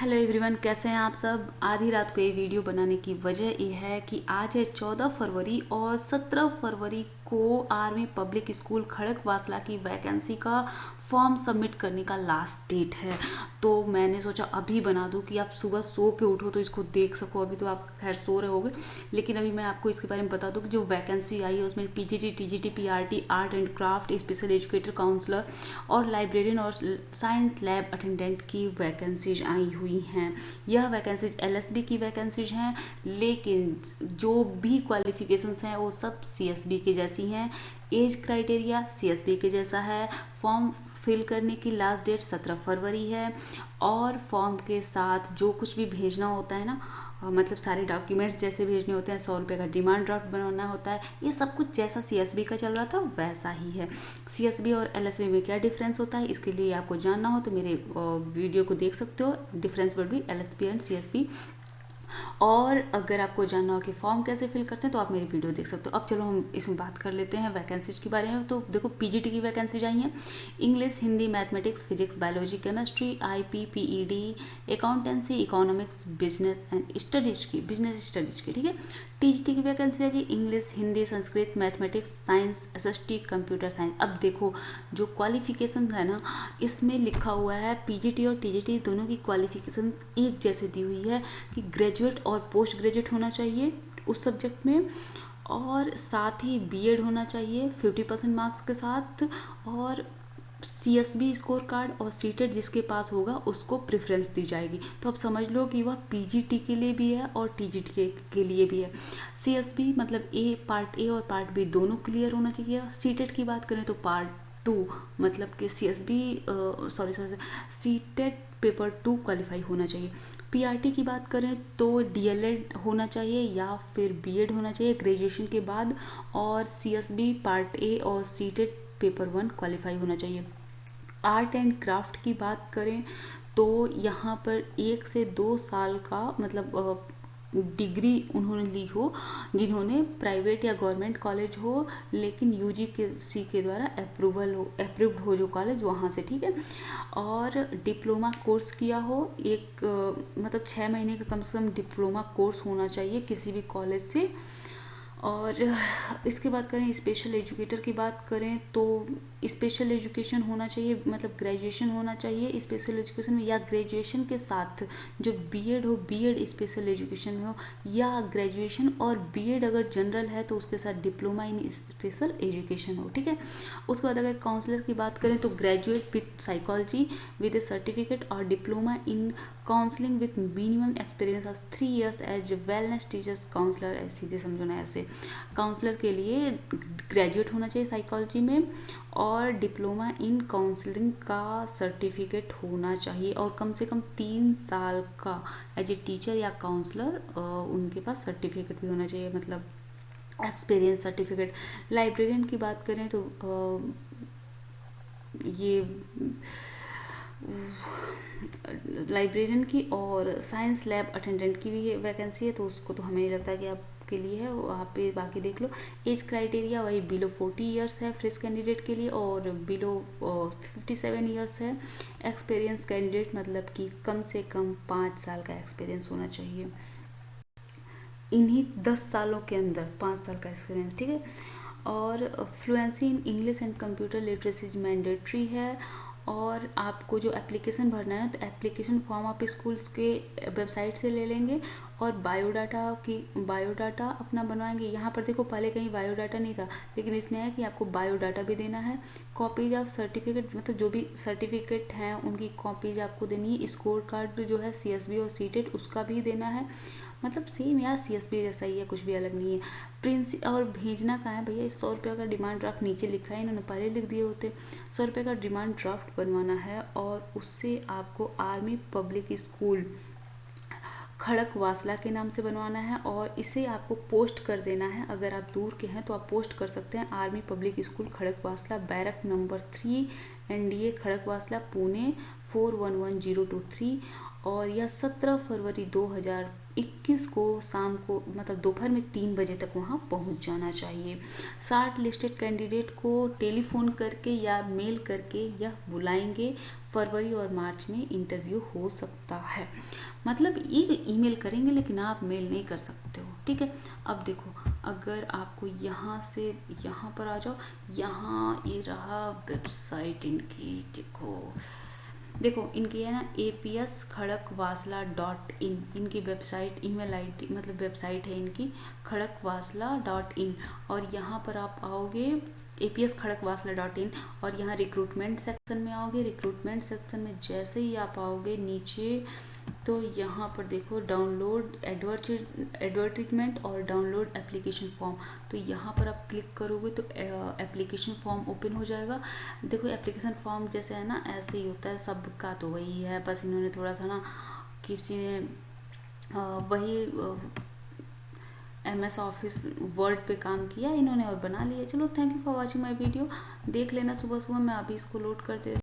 Hello everyone, कैसे हैं आप सब। आधी रात को ये वीडियो बनाने की वजह ये है कि आज है 14 फरवरी और 17 फरवरी को आर्मी पब्लिक स्कूल खड़कवासला की वैकेंसी का फॉर्म सबमिट करने का लास्ट डेट है। तो मैंने सोचा अभी बना दूं कि आप सुबह सो के उठो तो इसको देख सको। अभी तो आप खैर सो रहे होगे, लेकिन अभी मैं आपको इसके बारे में बता दूं कि जो वैकेंसी आई है उसमें PGT, TGT, PRT, art and craft, special educator counsellor और लाइब्रेरियन और साइंस लैब अटेंडेंट की वैकेंसीज आई हुई हैं। यह वैकेंसीज एलएसबी की वैकेंसीज हैं, लेकिन जो भी क्वालिफिकेशंस हैं वो सब सीएसबी के जैसी हैं। एज क्राइटेरिया सीएसबी के जैसा है। फॉर्म फिल करने की लास्ट डेट 17 फरवरी है और फॉर्म के साथ जो कुछ भी भेजना होता है ना, मतलब सारे डॉक्यूमेंट्स जैसे भेजने होते हैं, 100 रुपये का डिमांड ड्राफ्ट बनाना होता है, ये सब कुछ जैसा सीएसबी का चल रहा था वैसा ही है। सीएसबी और एलएसबी में क्या डिफरेंस होता है, इसके लिए आपको जानना हो तो मेरे वीडियो को देख सकते हो, difference between LSB and CSB. और अगर आपको जानना हो कि फॉर्म कैसे फिल करते हैं तो आप मेरी वीडियो देख सकते हो। अब चलो हम इसमें बात कर लेते हैं वैकेंसीज के बारे में। तो देखो, पीजीटी की वैकेंसीज आई हैं, English, Hindi, mathematics, physics, biology, chemistry, IP, PED, accountancy, economics, business and studies की, बिजनेस स्टडीज की, ठीक है। टीजीटी की वैकेंसी है जी English, Hindi, Sanskrit, mathematics, science, SST, computer science. अब देखो, जो क्वालिफिकेशन है ना, इसमें लिखा हुआ है पीजीटी और टीजीटी दोनों की क्वालिफिकेशन एक जैसे दी हुई है कि ग्रेजुएट और पोस्ट ग्रेजुएट होना चाहिए उस सब्जेक्ट में, और साथ ही बीएड होना चाहिए 50% मार्क्स के साथ, और सीएसबी स्कोर कार्ड और सीटेट जिसके पास होगा उसको प्रेफरेंस दी जाएगी। तो आप समझ लो कि वह पीजीटी के लिए भी है और टीजीटी के लिए भी है। सीएसबी मतलब पार्ट ए और पार्ट बी दोनों क्लियर होना चाहिए। सीटेट की बात करें तो पार्ट 2 मतलब कि सीटेट पेपर 2 क्वालिफाई होना चाहिए। पीआरटी की बात करें तो डीएलएड होना चाहिए या फिर बीएड होना चाहिए ग्रेजुएशन के बाद, और सीएसबी पार्ट ए और सीटेट पेपर 1 क्वालिफाई होना चाहिए। आर्ट एंड क्राफ्ट की बात करें तो यहाँ पर 1 से 2 साल का मतलब डिग्री उन्होंने ली हो जिन्होंने प्राइवेट या गवर्नमेंट कॉलेज हो, लेकिन यूजीसी के द्वारा अप्रूव्ड हो जो कॉलेज, वहाँ से, ठीक है। और डिप्लोमा कोर्स किया हो, एक मतलब 6 महीने का कम से कम डिप्लोमा कोर्स होना चाहिए किसी भी कॉलेज से। और इसके बाद करें स्पेशल एजुकेटर की बात करें तो स्पेशल एजुकेशन होना चाहिए, मतलब ग्रेजुएशन होना चाहिए स्पेशल एजुकेशन में, या ग्रेजुएशन के साथ जो बीएड हो, बीएड स्पेशल एजुकेशन में हो, या ग्रेजुएशन और बीएड अगर जनरल है तो उसके साथ डिप्लोमा इन स्पेशल एजुकेशन हो, ठीक है। उसके बाद अगर काउंसलर की बात करें तो graduate with psychology with a certificate और diploma in counselling with minimum experience of 3 years as wellness teachers counsellor. सीधे समझो ना ऐसे, काउंसलर के लिए ग्रेजुएट होना चाहिए साइकोलॉजी में और डिप्लोमा इन काउंसलिंग का सर्टिफिकेट होना चाहिए, और कम से कम 3 साल का एज ए टीचर या काउंसलर उनके पास सर्टिफिकेट भी होना चाहिए, मतलब एक्सपीरियंस सर्टिफिकेट। लाइब्रेरियन की बात करें तो ये लाइब्रेरियन की और साइंस लैब अटेंडेंट की भी वैकेंसी है, तो उसको तो हमें नहीं लगता कि आपके लिए है, वहाँ पे बाकी देख लो। एज क्राइटेरिया वही बिलो 40 ईयर्स है फ्रेश कैंडिडेट के लिए, और बिलो 57 ईयर्स है एक्सपीरियंस कैंडिडेट, मतलब कि कम से कम 5 साल का एक्सपीरियंस होना चाहिए। इन्हीं 10 सालों के अंदर 5 साल का एक्सपीरियंस, ठीक है। और fluency in English and computer literacy mandatory है। और आपको जो एप्लीकेशन भरना है तो एप्लीकेशन फॉर्म आप स्कूल्स के वेबसाइट से ले लेंगे, और बायोडाटा अपना बनवाएंगे। यहाँ पर देखो, पहले कहीं बायोडाटा नहीं था, लेकिन इसमें है कि आपको बायोडाटा भी देना है। कॉपीज ऑफ सर्टिफिकेट, मतलब जो भी सर्टिफिकेट हैं उनकी कॉपीज आपको देनी है। स्कोर कार्ड जो है सीएसबी और सीटेट उसका भी देना है, मतलब सेम यार सीएसबी जैसा ही है, कुछ भी अलग नहीं है। प्रिंस और भेजना कहाँ है भैया, 100 रुपये का डिमांड ड्राफ्ट नीचे लिखा है, इन्होंने पहले लिख दिए होते। 100 रुपये का डिमांड ड्राफ्ट बनवाना है और उससे आपको आर्मी पब्लिक स्कूल खड़कवासला के नाम से बनवाना है, और इसे आपको पोस्ट कर देना है। अगर आप दूर के हैं तो आप पोस्ट कर सकते हैं, army public school Khadakwasla, barrack number 3, NDA Khadakwasla, Pune 411023। और यह 17 फरवरी 2021 को शाम को, मतलब दोपहर में 3 बजे तक वहाँ पहुँच जाना चाहिए। 60 लिस्टेड कैंडिडेट को टेलीफोन करके या मेल करके यह बुलाएंगे। फरवरी और मार्च में इंटरव्यू हो सकता है। मतलब ये ईमेल करेंगे लेकिन आप मेल नहीं कर सकते हो, ठीक है। अब देखो, अगर आपको यहाँ से यहाँ पर आ जाओ, यहाँ ये रहा वेबसाइट इनकी, देखो इनकी है ना APSKhadakWasla.in, इनकी वेबसाइट, ईमेल आईडी मतलब वेबसाइट है इनकी khadakWasla.in। और यहाँ पर आप आओगे APSKhadakWasla.in और यहाँ रिक्रूटमेंट सेक्शन में आओगे। रिक्रूटमेंट सेक्शन में जैसे ही आप आओगे नीचे, तो यहाँ पर देखो डाउनलोड एडवर्टीजमेंट और डाउनलोड एप्लीकेशन फॉर्म, तो यहाँ पर आप क्लिक करोगे तो एप्लीकेशन फॉर्म ओपन हो जाएगा। देखो एप्लीकेशन फॉर्म जैसे है ना, ऐसे ही होता है सबका, तो वही है, बस इन्होंने थोड़ा सा ना किसी ने वही MS ऑफिस वर्ड पे काम किया इन्होंने और बना लिया। चलो thank you for watching my video, देख लेना सुबह सुबह, मैं अभी इसको लोड कर दे